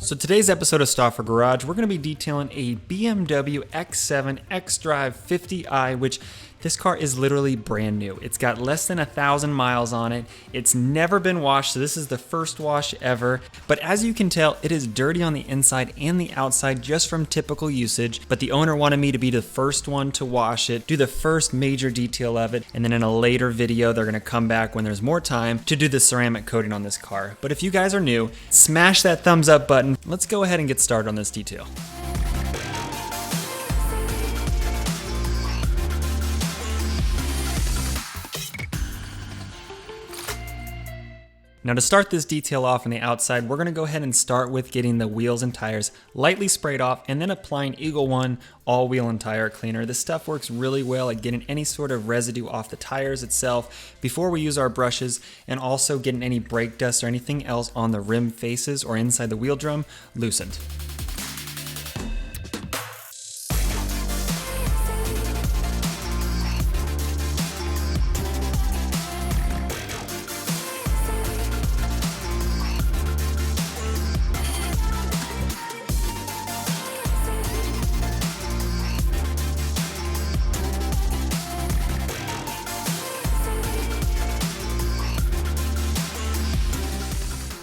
So today's episode of Stauffer Garage, we're going to be detailing a BMW X7 xDrive 50i, which this car is literally brand new. It's got less than 1,000 miles on it. It's never been washed, so this is the first wash ever. But as you can tell, it is dirty on the inside and the outside just from typical usage. But the owner wanted me to be the first one to wash it, do the first major detail of it, and then in a later video, they're gonna come back when there's more time to do the ceramic coating on this car. But if you guys are new, smash that thumbs up button. Let's go ahead and get started on this detail. Now to start this detail off on the outside, we're going to go ahead and start with getting the wheels and tires lightly sprayed off and then applying Eagle One all-wheel and tire cleaner. This stuff works really well at getting any sort of residue off the tires itself before we use our brushes, and also getting any brake dust or anything else on the rim faces or inside the wheel drum loosened.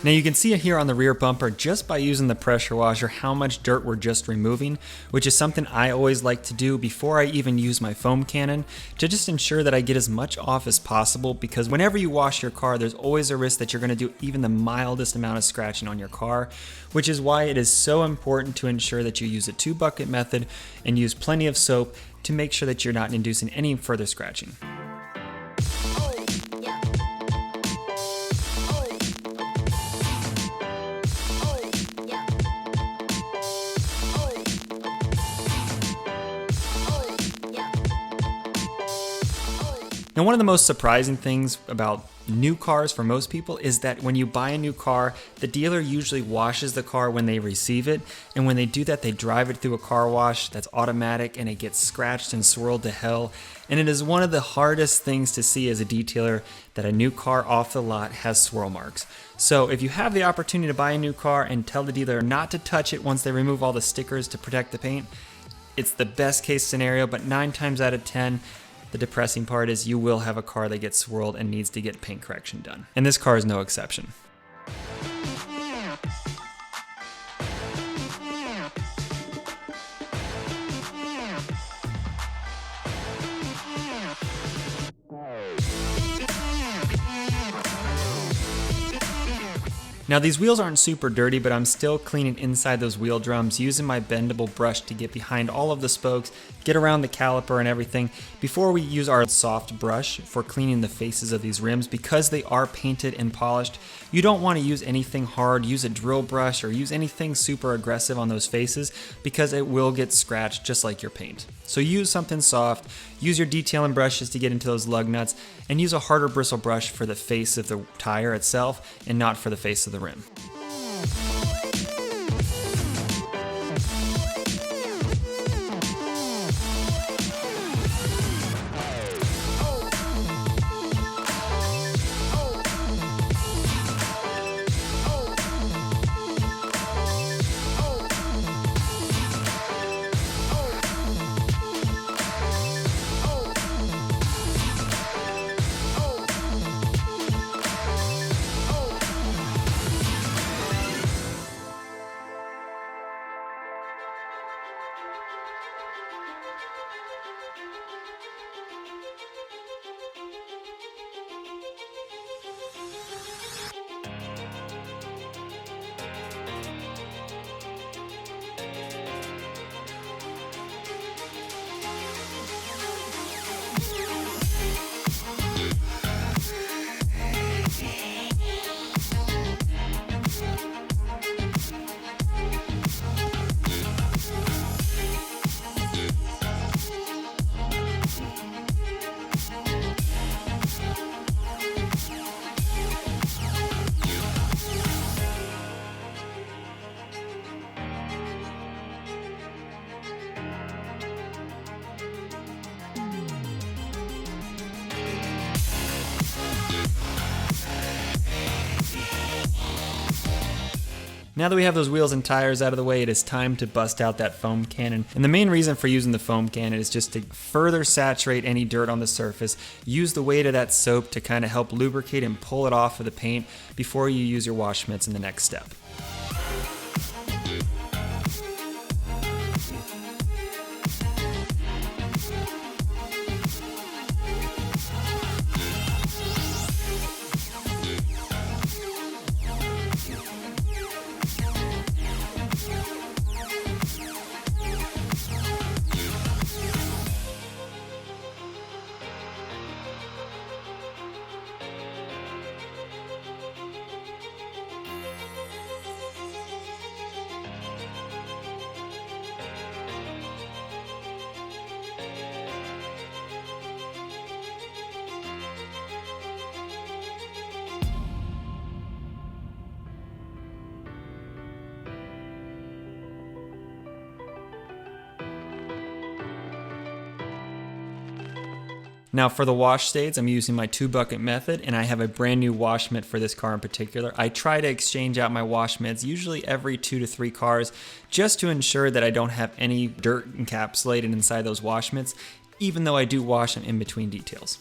Now you can see here on the rear bumper, just by using the pressure washer, how much dirt we're just removing, which is something I always like to do before I even use my foam cannon, to just ensure that I get as much off as possible, because whenever you wash your car, there's always a risk that you're gonna do even the mildest amount of scratching on your car, which is why it is so important to ensure that you use a 2-bucket method and use plenty of soap to make sure that you're not inducing any further scratching. Now, one of the most surprising things about new cars for most people is that when you buy a new car, the dealer usually washes the car when they receive it, and when they do that, they drive it through a car wash that's automatic and it gets scratched and swirled to hell. And it is one of the hardest things to see as a detailer that a new car off the lot has swirl marks. So if you have the opportunity to buy a new car and tell the dealer not to touch it once they remove all the stickers to protect the paint, it's the best case scenario, but 9 times out of 10, the depressing part is you will have a car that gets swirled and needs to get paint correction done. And this car is no exception. Now these wheels aren't super dirty, but I'm still cleaning inside those wheel drums using my bendable brush to get behind all of the spokes, get around the caliper and everything before we use our soft brush for cleaning the faces of these rims. Because they are painted and polished, you don't want to use anything hard, use a drill brush or use anything super aggressive on those faces, because it will get scratched just like your paint. So use something soft, use your detailing brushes to get into those lug nuts, and use a harder bristle brush for the face of the tire itself and not for the face of the rim. Now that we have those wheels and tires out of the way, it is time to bust out that foam cannon. And the main reason for using the foam cannon is just to further saturate any dirt on the surface. Use the weight of that soap to kind of help lubricate and pull it off of the paint before you use your wash mitts in the next step. Now for the wash states, I'm using my 2-bucket method, and I have a brand new wash mitt for this car in particular. I try to exchange out my wash mitts usually every 2 to 3 cars just to ensure that I don't have any dirt encapsulated inside those wash mitts, even though I do wash them in between details.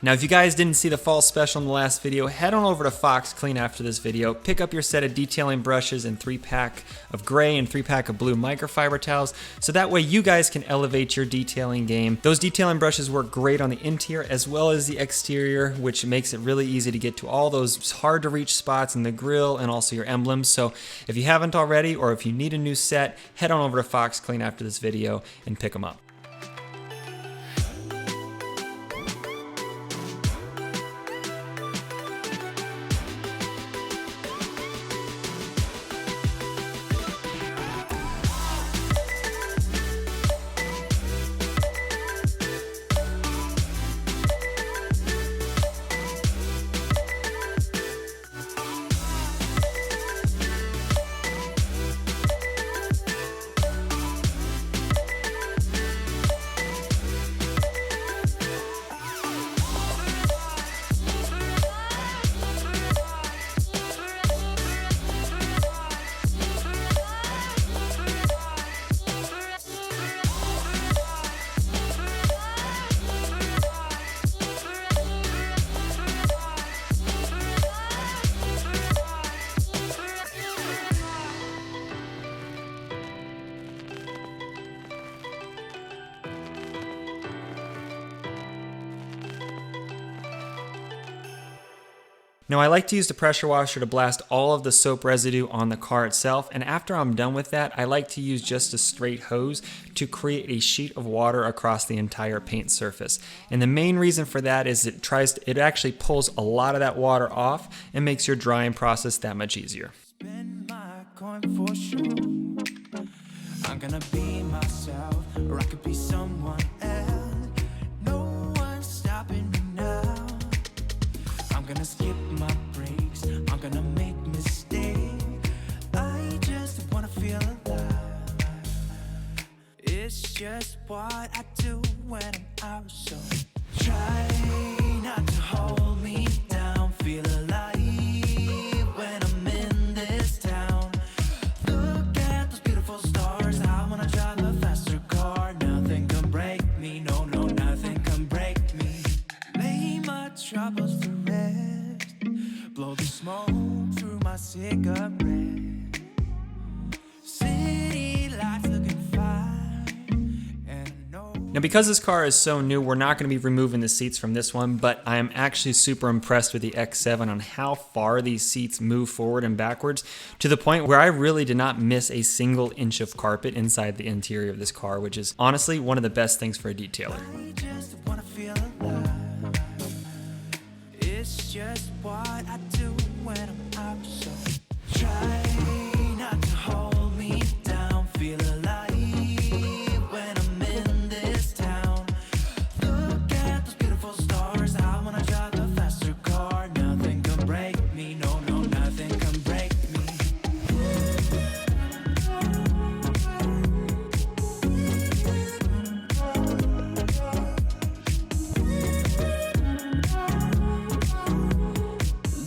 Now, if you guys didn't see the fall special in the last video, head on over to Fox Clean after this video. Pick up your set of detailing brushes and 3-pack of gray and 3-pack of blue microfiber towels, so that way you guys can elevate your detailing game. Those detailing brushes work great on the interior as well as the exterior, which makes it really easy to get to all those hard to reach spots in the grill and also your emblems. So if you haven't already, or if you need a new set, head on over to Fox Clean after this video and pick them up. Now I like to use the pressure washer to blast all of the soap residue on the car itself, and after I'm done with that, I like to use just a straight hose to create a sheet of water across the entire paint surface. And the main reason for that is it actually pulls a lot of that water off and makes your drying process that much easier. Spend my coin for sure. I'm gonna be myself, or I could be someone else. No one's stopping me now. I'm gonna skip my breaks, I'm gonna make mistakes. I just wanna feel alive. It's just what I do when I'm out, so try not to hold me down. Feel alive when I'm in this town. Look at those beautiful stars. I wanna drive a faster car. Nothing can break me, no, no, nothing can break me. Lay my troubles to rest. Blow the smoke through my cigarette. City lights looking fine, and I know. Now because this car is so new, we're not going to be removing the seats from this one, but I am actually super impressed with the X7 on how far these seats move forward and backwards, to the point where I really did not miss a single inch of carpet inside the interior of this car, which is honestly one of the best things for a detailer. I just wanna feel alive. It's just what I do when I'm Try not to hold me down, feel alive when I'm in this town. Look at those beautiful stars, I wanna drive a faster car. Nothing can break me, no, no, nothing can break me.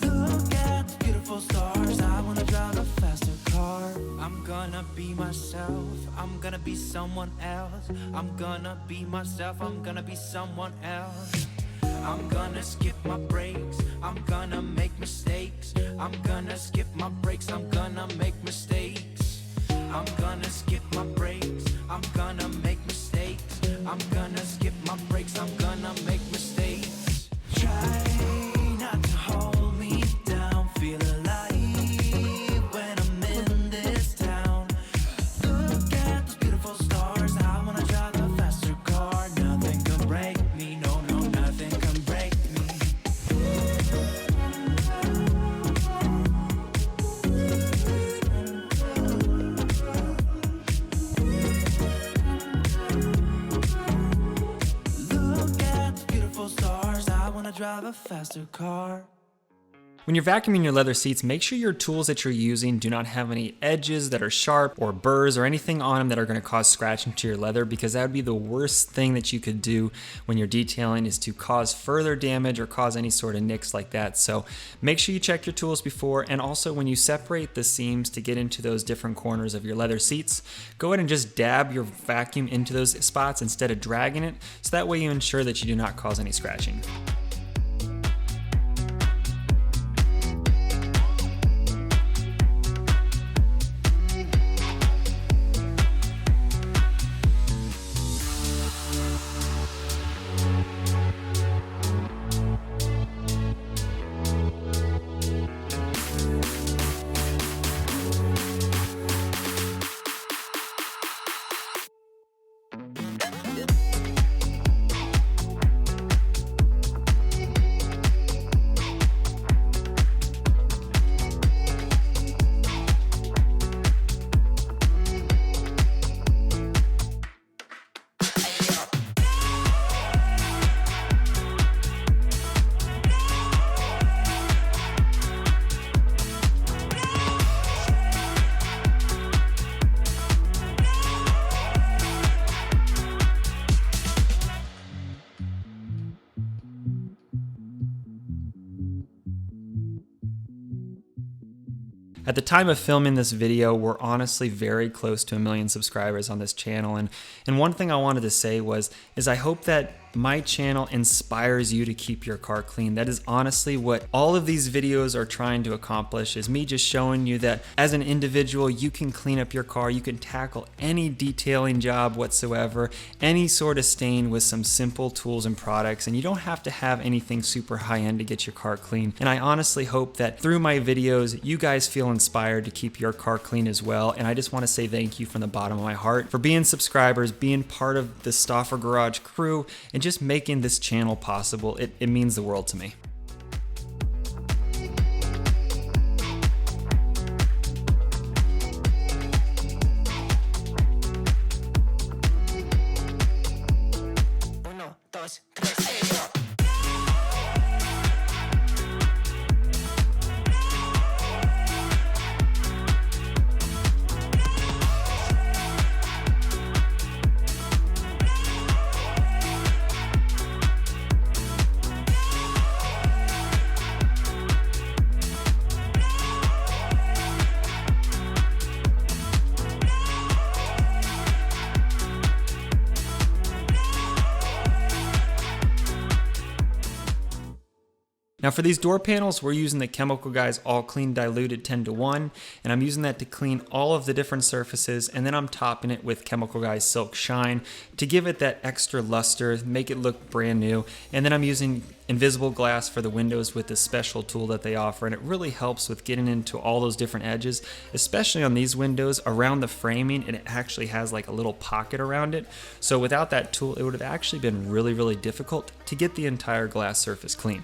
Look at the beautiful stars, I wanna drive a faster car. I'm gonna be myself, I'm gonna be someone else. I'm gonna be myself, I'm gonna be someone else. I'm gonna skip my breaks, I'm gonna make mistakes. I'm gonna skip my breaks, I'm gonna make mistakes. I'm gonna skip my breaks, I'm gonna make mistakes. I'm gonna skip my breaks, I'm gonna make mistakes. Try not to hold me down, feel alive when I'm in this town. Look at those beautiful stars, I wanna drive a faster car. Nothing can break me, no, no, nothing can break me. Look at the beautiful stars, I wanna drive a faster car. When you're vacuuming your leather seats, make sure your tools that you're using do not have any edges that are sharp or burrs or anything on them that are going to cause scratching to your leather, because that would be the worst thing that you could do when you're detailing, is to cause further damage or cause any sort of nicks like that. So make sure you check your tools before, and also when you separate the seams to get into those different corners of your leather seats, go ahead and just dab your vacuum into those spots instead of dragging it, so that way you ensure that you do not cause any scratching. At the time of filming this video, we're honestly very close to 1 million subscribers on this channel, and one thing I wanted to say is I hope that my channel inspires you to keep your car clean. That is honestly what all of these videos are trying to accomplish, is me just showing you that as an individual, you can clean up your car, you can tackle any detailing job whatsoever, any sort of stain with some simple tools and products, and you don't have to have anything super high-end to get your car clean. And I honestly hope that through my videos, you guys feel inspired to keep your car clean as well. And I just want to say thank you from the bottom of my heart for being subscribers, being part of the Stauffer Garage crew, and just making this channel possible. It means the world to me. Now for these door panels, we're using the Chemical Guys All Clean Diluted 10:1, and I'm using that to clean all of the different surfaces, and then I'm topping it with Chemical Guys Silk Shine to give it that extra luster, make it look brand new. And then I'm using invisible glass for the windows with this special tool that they offer, and it really helps with getting into all those different edges, especially on these windows around the framing, and it actually has like a little pocket around it. So without that tool, it would have actually been really, really difficult to get the entire glass surface clean.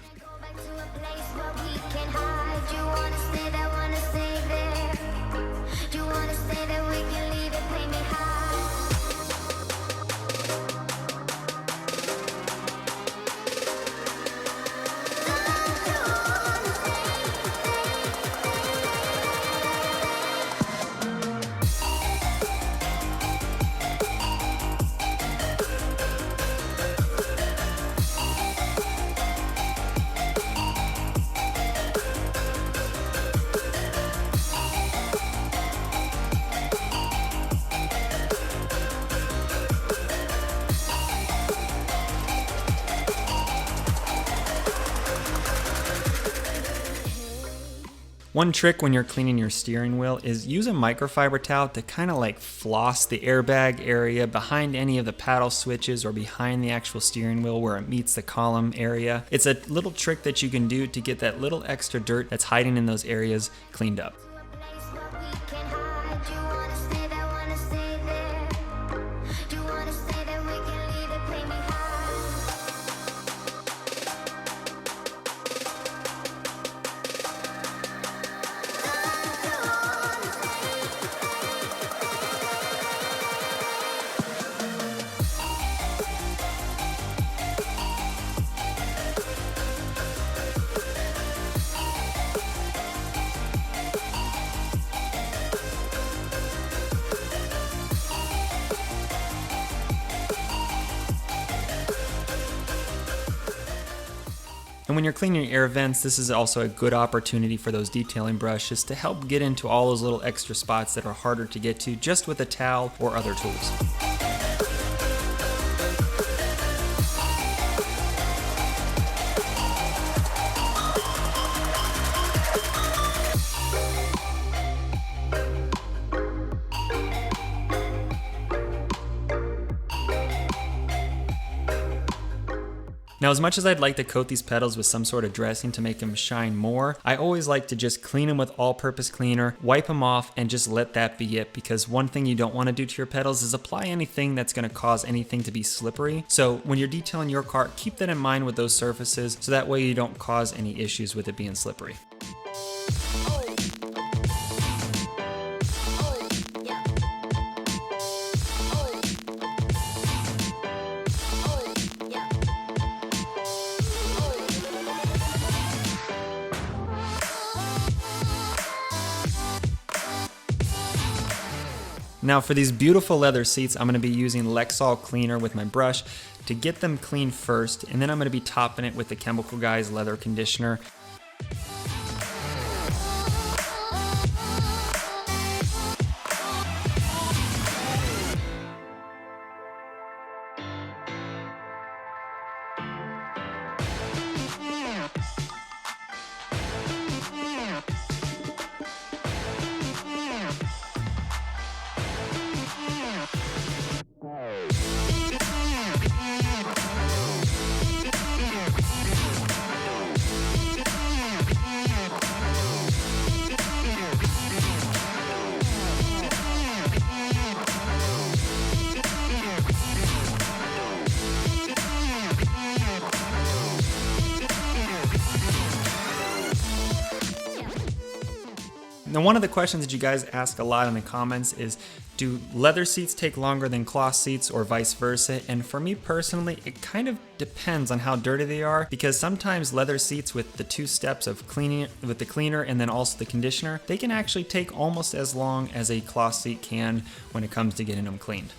To a place where we can hide. You wanna stay there, wanna stay there. One trick when you're cleaning your steering wheel is use a microfiber towel to kind of like floss the airbag area behind any of the paddle switches or behind the actual steering wheel where it meets the column area. It's a little trick that you can do to get that little extra dirt that's hiding in those areas cleaned up. And when you're cleaning your air vents, this is also a good opportunity for those detailing brushes to help get into all those little extra spots that are harder to get to just with a towel or other tools. Now, as much as I'd like to coat these pedals with some sort of dressing to make them shine more, I always like to just clean them with all-purpose cleaner, wipe them off, and just let that be it, because one thing you don't want to do to your pedals is apply anything that's going to cause anything to be slippery. So when you're detailing your car, keep that in mind with those surfaces, so that way you don't cause any issues with it being slippery. Now for these beautiful leather seats, I'm going to be using Lexol cleaner with my brush to get them clean first, and then I'm going to be topping it with the Chemical Guys leather conditioner. Now, one of the questions that you guys ask a lot in the comments is, do leather seats take longer than cloth seats or vice versa? And for me personally, it kind of depends on how dirty they are, because sometimes leather seats with the 2 steps of cleaning with the cleaner and then also the conditioner, they can actually take almost as long as a cloth seat can when it comes to getting them cleaned.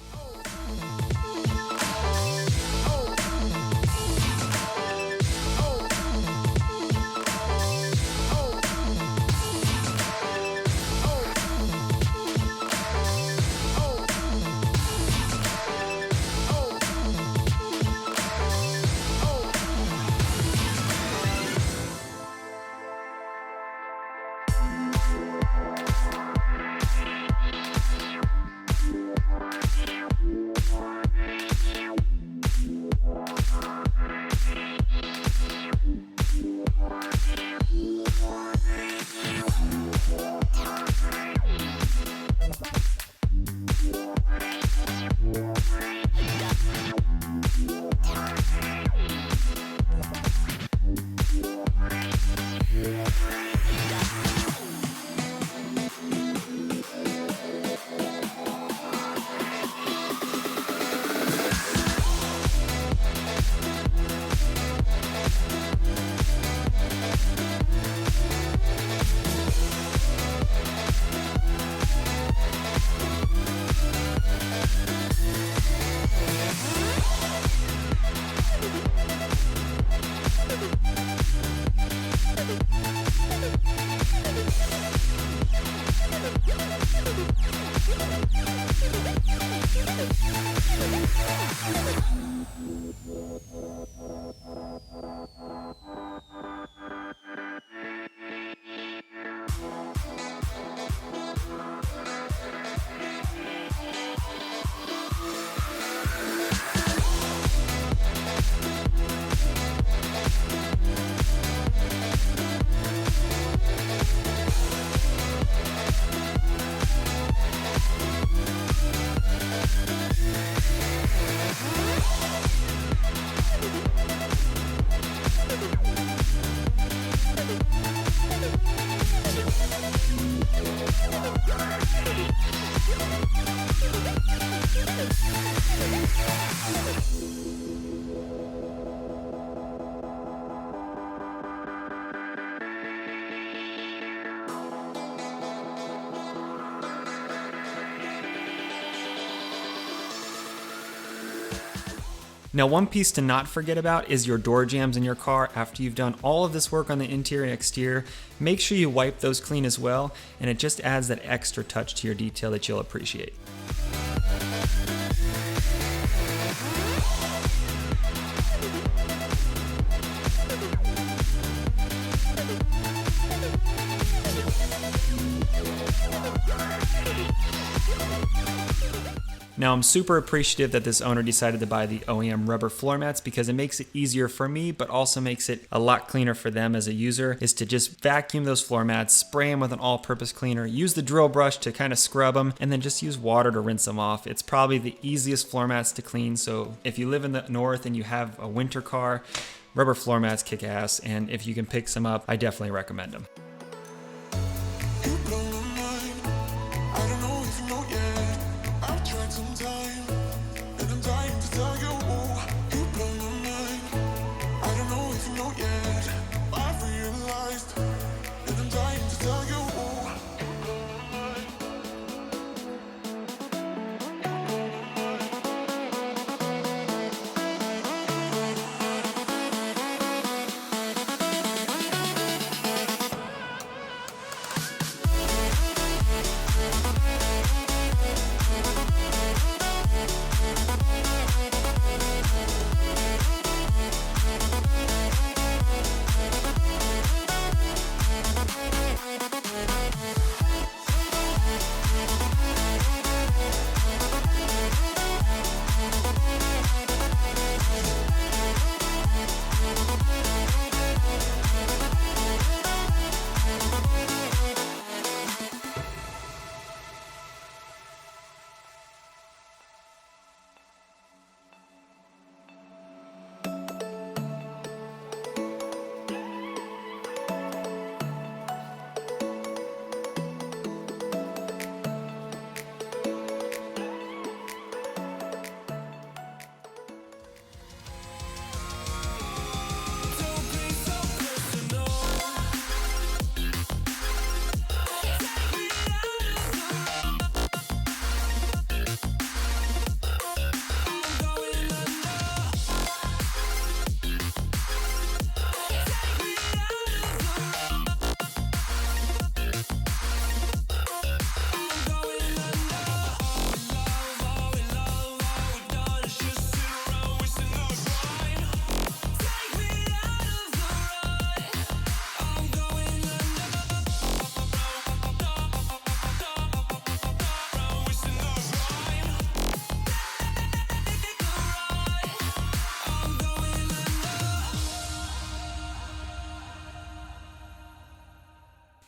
Now, one piece to not forget about is your door jambs in your car. After you've done all of this work on the interior and exterior, make sure you wipe those clean as well, and it just adds that extra touch to your detail that you'll appreciate. Now, I'm super appreciative that this owner decided to buy the OEM rubber floor mats because it makes it easier for me, but also makes it a lot cleaner for them as a user, is to just vacuum those floor mats, spray them with an all-purpose cleaner, use the drill brush to kind of scrub them, and then just use water to rinse them off. It's probably the easiest floor mats to clean, so if you live in the north and you have a winter car, rubber floor mats kick ass, and if you can pick some up, I definitely recommend them.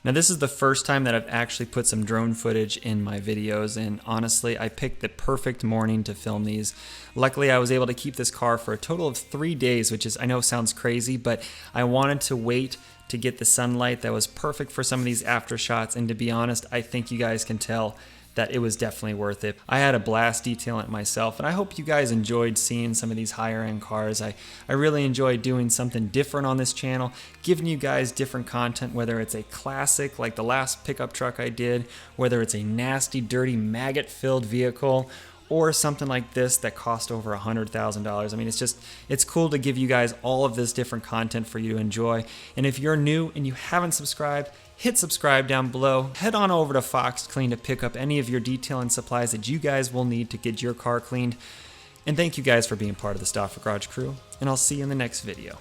Now, this is the first time that I've actually put some drone footage in my videos, and honestly, I picked the perfect morning to film these. Luckily, I was able to keep this car for a total of 3 days, which is, I know sounds crazy, but I wanted to wait to get the sunlight that was perfect for some of these after shots, and to be honest, I think you guys can tell that it was definitely worth it. I had a blast detailing it myself, and I hope you guys enjoyed seeing some of these higher end cars. I really enjoy doing something different on this channel, giving you guys different content, whether it's a classic like the last pickup truck I did, whether it's a nasty, dirty, maggot-filled vehicle, or something like this that cost over $100,000. I mean, it's cool to give you guys all of this different content for you to enjoy. And if you're new and you haven't subscribed, hit subscribe down below. Head on over to Fox Clean to pick up any of your detailing supplies that you guys will need to get your car cleaned. And thank you guys for being part of the Stauffer Garage crew, and I'll see you in the next video.